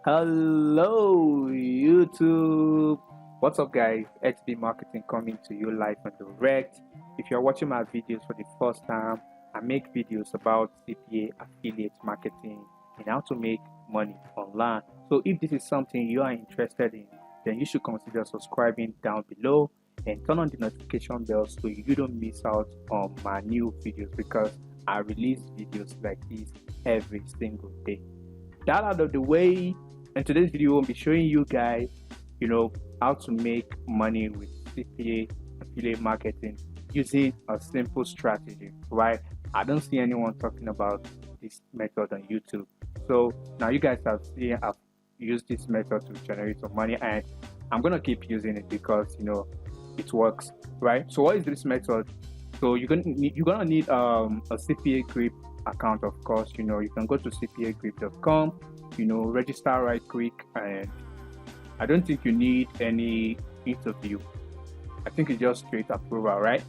Hello YouTube, what's up guys? XB Marketing coming to you live and direct. If you're watching my videos for the first time, I make videos about CPA affiliate marketing and how to make money online. So if this is something you are interested in, then you should consider subscribing down below and turn on the notification bell so you don't miss out on my new videos, because I release videos like this every single day. That out of the way, in today's video, I'll be showing you guys, how to make money with CPA affiliate marketing using a simple strategy, right? I don't see anyone talking about this method on YouTube. So now you guys have seen I've used this method to generate some money, and I'm gonna keep using it because it works, right? So what is this method? So you're gonna need a Cpagrip account, of course. You can go to cpagrip.com, register right quick, and I don't think you need any interview. I think it's just straight approval, right?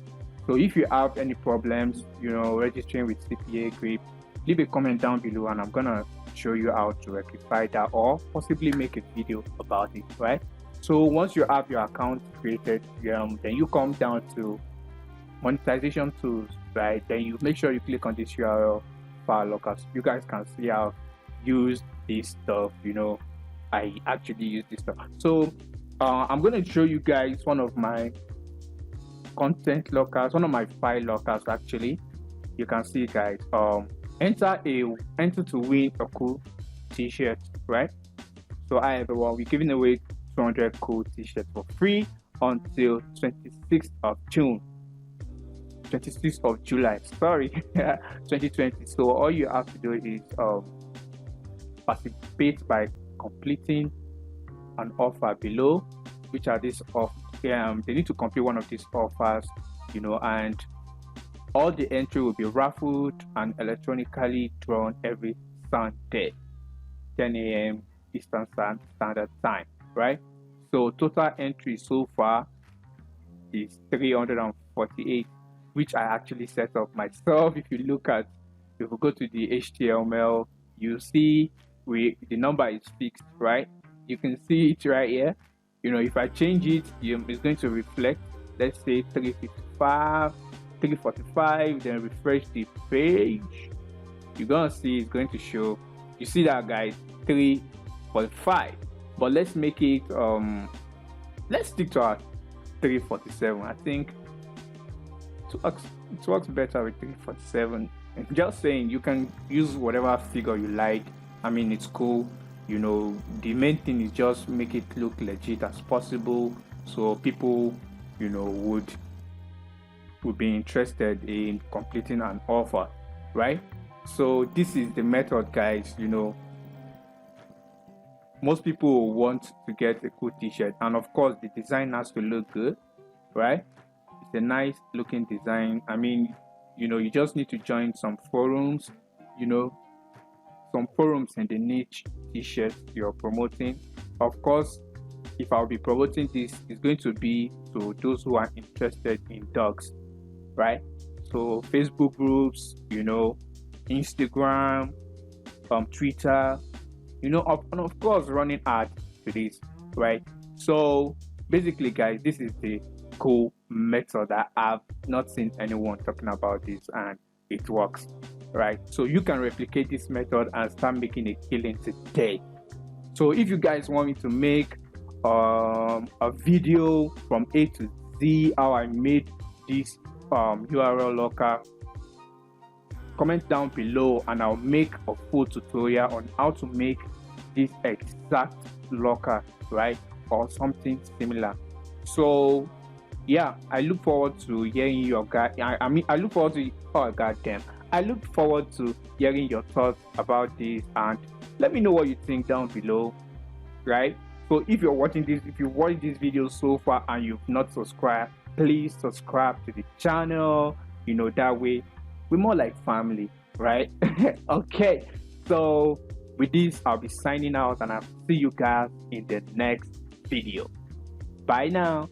So if you have any problems, registering with Cpagrip, leave a comment down below and I'm gonna show you how to rectify that, or possibly make a video about it, right? So once you have your account created, then you come down to monetization tools, right? Then you make sure you click on this URL file locker so you guys can see how use this stuff. I actually use this stuff. So I'm going to show you guys one of my content lockers, one of my file lockers. Actually, you can see, guys, enter to win a cool t-shirt, right? So hi everyone, we're giving away 200 cool t-shirts for free until 26th of June. 26th of July, sorry, 2020. So all you have to do is participate by completing an offer below, which are these they need to complete one of these offers, and all the entry will be raffled and electronically drawn every Sunday, 10 a.m. Eastern Standard Time, right? So total entry so far is 348, which I actually set up myself. If we go to the HTML, you see the number is fixed, right? You can see it right here. If I change it, it's going to reflect, let's say 355, 345, then refresh the page. You're gonna see it's going to show, you see that, guys, 345. But let's make it let's stick to our 347. I think it works better with 347. Just saying, you can use whatever figure you like. I mean, it's cool. The main thing is just make it look legit as possible, so people would be interested in completing an offer, right? So this is the method, guys. Most people want to get a cool t-shirt, and of course the design has to look good, right? It's a nice looking design. I mean, you just need to join some forums, some forums in the niche t-shirts you're promoting. Of course, if I'll be promoting this, it's going to be to those who are interested in dogs, right? So Facebook groups, Instagram, Twitter, and of course running ads to this, right? So basically, guys, this is the cool method that I've not seen anyone talking about this, and it works, right? So you can replicate this method and start making a killing today. So if you guys want me to make a video from A to Z how I made this URL locker, comment down below and I'll make a full tutorial on how to make this exact locker, right, or something similar. So yeah, I look forward to hearing your I look forward to I look forward to hearing your thoughts about this, and let me know what you think down below, right? So if you're watching this, if you watched this video so far and you've not subscribed, please subscribe to the channel. That way we're more like family, right? Okay, so with this, I'll be signing out and I'll see you guys in the next video. Bye now.